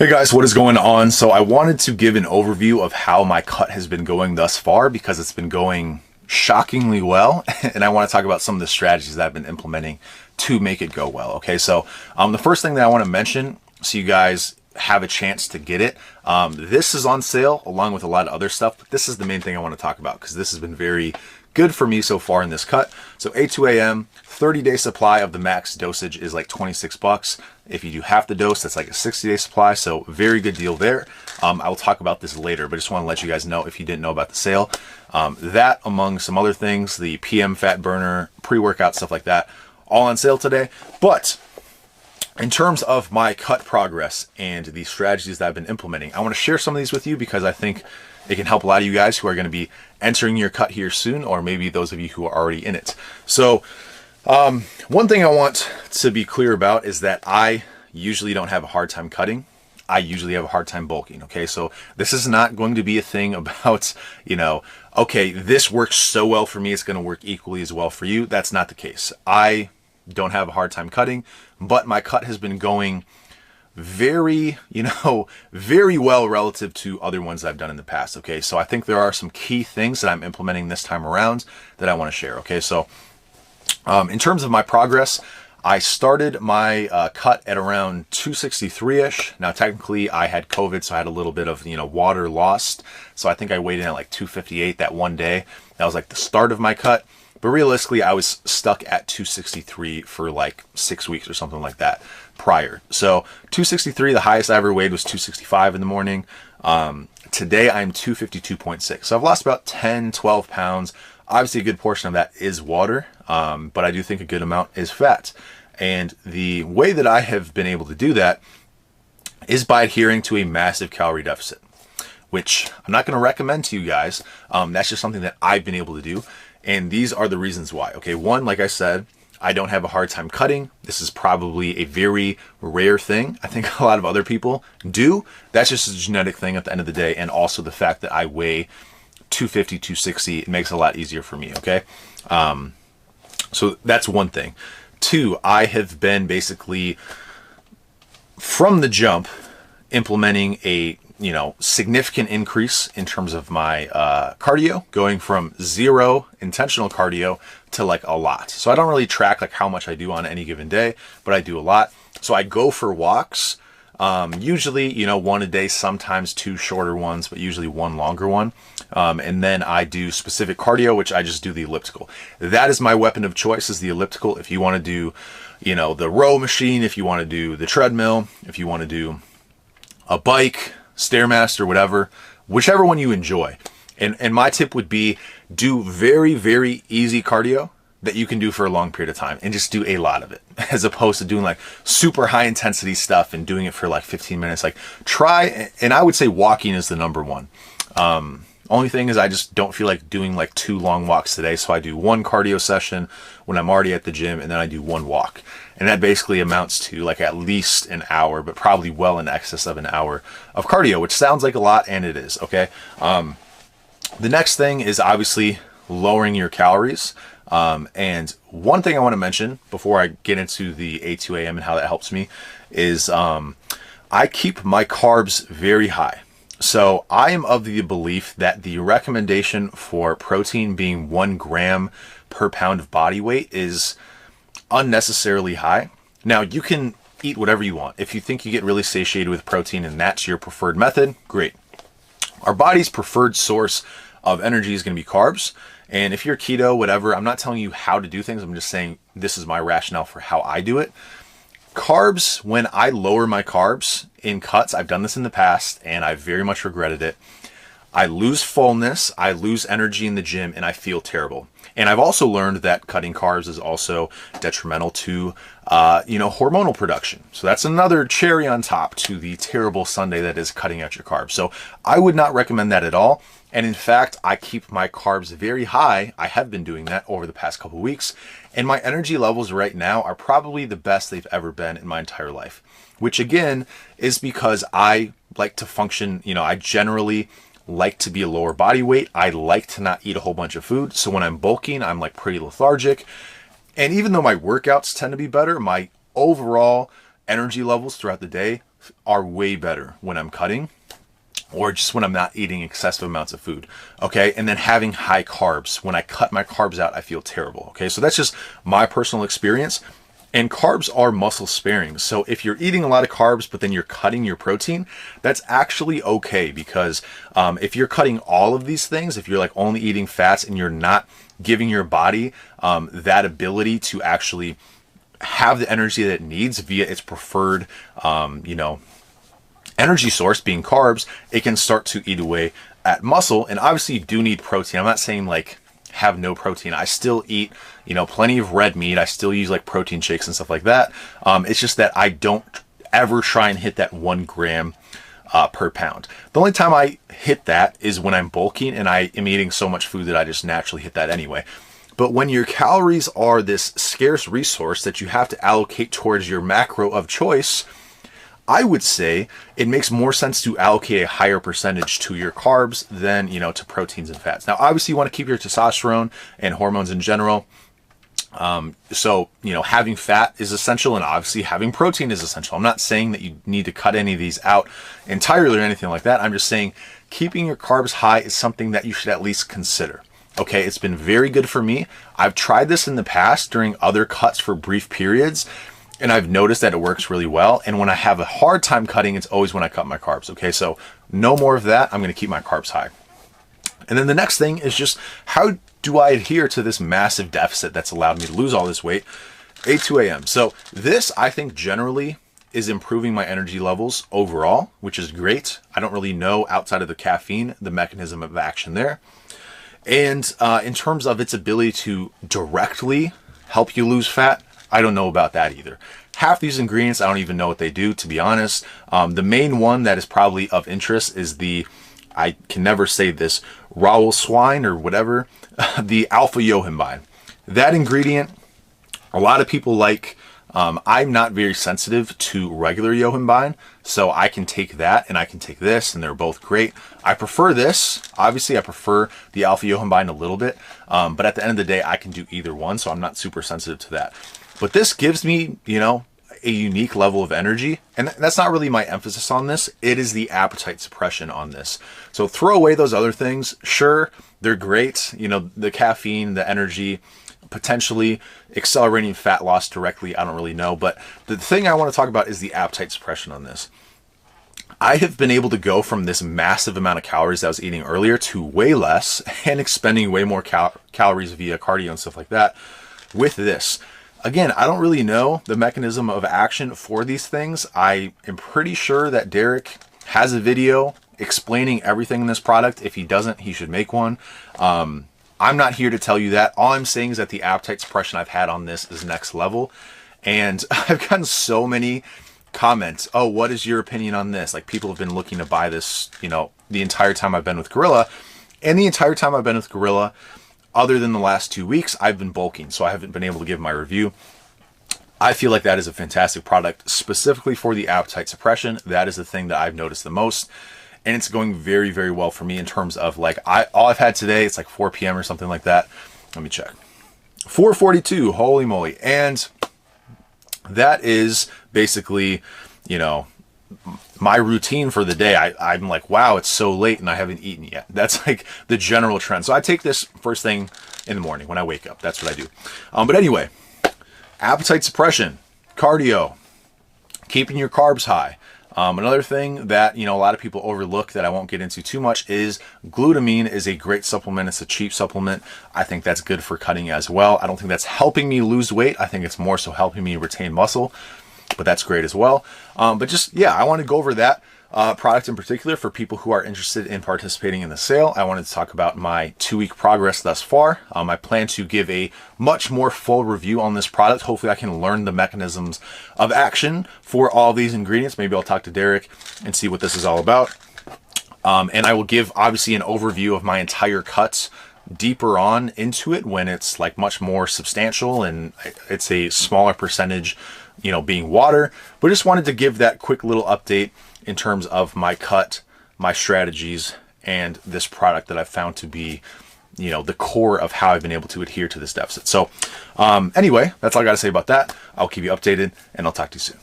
Hey guys, what is going on? So I wanted to give an overview of how my cut has been going thus far because it's been going shockingly well. And I want to talk about some of the strategies that I've been implementing to make it go well. Okay, so the first thing that I want to mention so you guys have a chance to get it. This is on sale along with a lot of other stuff, but this is the main thing I want to talk about because this has been very good for me so far in this cut. So A2AM, 30-day supply of the max dosage is like 26 bucks. If you do half the dose, that's like a 60-day supply. So very good deal there. I will talk about this later, but just want to let you guys know if you didn't know about the sale. That among some other things, the PM fat burner, pre-workout, stuff like that, all on sale today. But in terms of my cut progress and the strategies that I've been implementing, I want to share some of these with you because I think it can help a lot of you guys who are going to be entering your cut here soon, or maybe those of you who are already in it. So one thing I want to be clear about is that I usually don't have a hard time cutting. I usually have a hard time bulking. Okay, so this is not going to be a thing about, okay, this works so well for me, it's going to work equally as well for you. That's not the case. I don't have a hard time cutting, but my cut has been going very, very well relative to other ones that I've done in the past. Okay, so I think there are some key things that I'm implementing this time around that I want to share. Okay, so in terms of my progress, I started my cut at around 263-ish. Now, technically, I had COVID, so I had a little bit of, water lost. So I think I weighed in at like 258 that one day. That was like the start of my cut. But realistically, I was stuck at 263 for like 6 weeks or something like that prior. So 263, the highest I ever weighed was 265 in the morning. Today, I'm 252.6. So I've lost about 10, 12 pounds. Obviously, a good portion of that is water, but I do think a good amount is fat. And the way that I have been able to do that is by adhering to a massive calorie deficit, which I'm not going to recommend to you guys. That's just something that I've been able to do. And these are the reasons why. Okay, one, like I said, I don't have a hard time cutting. This is probably a very rare thing. I think a lot of other people do. That's just a genetic thing at the end of the day. And also the fact that I weigh 250, 260, it makes it a lot easier for me, okay? So that's one thing. Two, I have been basically, from the jump, implementing a significant increase in terms of my cardio, going from 0 intentional cardio to like a lot. So I don't really track like how much I do on any given day, but I do a lot. So I go for walks, usually, one a day, sometimes 2 shorter ones, but usually 1 longer one. And then I do specific cardio, which I just do the elliptical. That is my weapon of choice, is the elliptical. If you want to do, the row machine, if you want to do the treadmill, if you want to do a bike, Stairmaster, whatever, whichever one you enjoy. And my tip would be do very, very easy cardio that you can do for a long period of time and just do a lot of it, as opposed to doing like super high intensity stuff and doing it for like 15 minutes. Like try, and I would say walking is the number one. Only thing is I just don't feel like doing like 2 long walks today. So I do 1 cardio session when I'm already at the gym, and then I do 1 walk. And that basically amounts to like at least an hour, but probably well in excess of an hour of cardio, which sounds like a lot, and it is, okay? The next thing is obviously lowering your calories. And one thing I want to mention before I get into the A2AM and how that helps me is I keep my carbs very high. So I am of the belief that the recommendation for protein being 1 gram per pound of body weight is unnecessarily high. Now, you can eat whatever you want. If you think you get really satiated with protein and that's your preferred method, great. Our body's preferred source of energy is going to be carbs. And if you're keto, whatever, I'm not telling you how to do things. I'm just saying this is my rationale for how I do it. Carbs, when I lower my carbs in cuts, I've done this in the past and I very much regretted it. I lose fullness, I lose energy in the gym, and I feel terrible. And I've also learned that cutting carbs is also detrimental to, hormonal production. So that's another cherry on top to the terrible sundae that is cutting out your carbs. So I would not recommend that at all. And in fact, I keep my carbs very high. I have been doing that over the past couple of weeks. And my energy levels right now are probably the best they've ever been in my entire life. Which again, is because I like to function, I generally like to be a lower body weight. I like to not eat a whole bunch of food. So when I'm bulking, I'm like pretty lethargic. And even though my workouts tend to be better, my overall energy levels throughout the day are way better when I'm cutting, or just when I'm not eating excessive amounts of food. Okay. And then having high carbs. When I cut my carbs out, I feel terrible. Okay. So that's just my personal experience. And carbs are muscle sparing. So if you're eating a lot of carbs, but then you're cutting your protein, that's actually okay, because if you're cutting all of these things, if you're like only eating fats and you're not giving your body that ability to actually have the energy that it needs via its preferred, energy source being carbs, it can start to eat away at muscle. And obviously you do need protein. I'm not saying like have no protein. I still eat, plenty of red meat. I still use like protein shakes and stuff like that. It's just that I don't ever try and hit that 1 gram per pound. The only time I hit that is when I'm bulking and I am eating so much food that I just naturally hit that anyway. But when your calories are this scarce resource that you have to allocate towards your macro of choice, I would say it makes more sense to allocate a higher percentage to your carbs than, to proteins and fats. Now, obviously you want to keep your testosterone and hormones in general. So, having fat is essential, and obviously having protein is essential. I'm not saying that you need to cut any of these out entirely or anything like that. I'm just saying keeping your carbs high is something that you should at least consider. Okay. It's been very good for me. I've tried this in the past during other cuts for brief periods, and I've noticed that it works really well. And when I have a hard time cutting, it's always when I cut my carbs. Okay. So no more of that. I'm going to keep my carbs high. And then the next thing is just, how do I adhere to this massive deficit that's allowed me to lose all this weight? A2AM. So this, I think, generally is improving my energy levels overall, which is great. I don't really know, outside of the caffeine, the mechanism of action there. And in terms of its ability to directly help you lose fat, I don't know about that either. Half these ingredients, I don't even know what they do, to be honest. The main one that is probably of interest is I can never say this, Raoul swine or whatever, the alpha yohimbine. That ingredient, a lot of people like. I'm not very sensitive to regular yohimbine, so I can take that and I can take this, and they're both great. I prefer this. Obviously, I prefer the alpha yohimbine a little bit, but at the end of the day, I can do either one, so I'm not super sensitive to that. But this gives me, a unique level of energy, and that's not really my emphasis on this. It is the appetite suppression on this. So throw away those other things. Sure, they're great. The caffeine, the energy, potentially accelerating fat loss directly, I don't really know. But the thing I want to talk about is the appetite suppression on this. I have been able to go from this massive amount of calories that I was eating earlier to way less and expending way more calories via cardio and stuff like that with this. Again, I don't really know the mechanism of action for these things. I am pretty sure that Derek has a video explaining everything in this product. If he doesn't, he should make one. I'm not here to tell you that. All I'm saying is that the appetite suppression I've had on this is next level. And I've gotten so many comments. Oh, what is your opinion on this? Like, people have been looking to buy this, the entire time I've been with Gorilla. And the entire time I've been with Gorilla, other than the last 2 weeks, I've been bulking, so I haven't been able to give my review. I feel like that is a fantastic product, specifically for the appetite suppression. That is the thing that I've noticed the most, and it's going very, very well for me in terms of all I've had today, it's like 4 p.m. or something like that. Let me check. 4:42, holy moly. And that is basically, my routine for the day. I'm like, wow, it's so late and I haven't eaten yet. That's like the general trend. So I take this first thing in the morning when I wake up. That's what I do. But anyway, appetite suppression, cardio, keeping your carbs high. Another thing that, a lot of people overlook that I won't get into too much is glutamine is a great supplement. It's a cheap supplement. I think that's good for cutting as well. I don't think that's helping me lose weight. I think it's more so helping me retain muscle, but that's great as well. But just, I want to go over that product in particular for people who are interested in participating in the sale. I wanted to talk about my 2-week progress thus far. I plan to give a much more full review on this product. Hopefully I can learn the mechanisms of action for all these ingredients. Maybe I'll talk to Derek and see what this is all about. And I will give obviously an overview of my entire cuts deeper on into it when it's like much more substantial and it's a smaller percentage, being water. But just wanted to give that quick little update in terms of my cut, my strategies, and this product that I've found to be, the core of how I've been able to adhere to this deficit. So anyway, that's all I got to say about that. I'll keep you updated, and I'll talk to you soon.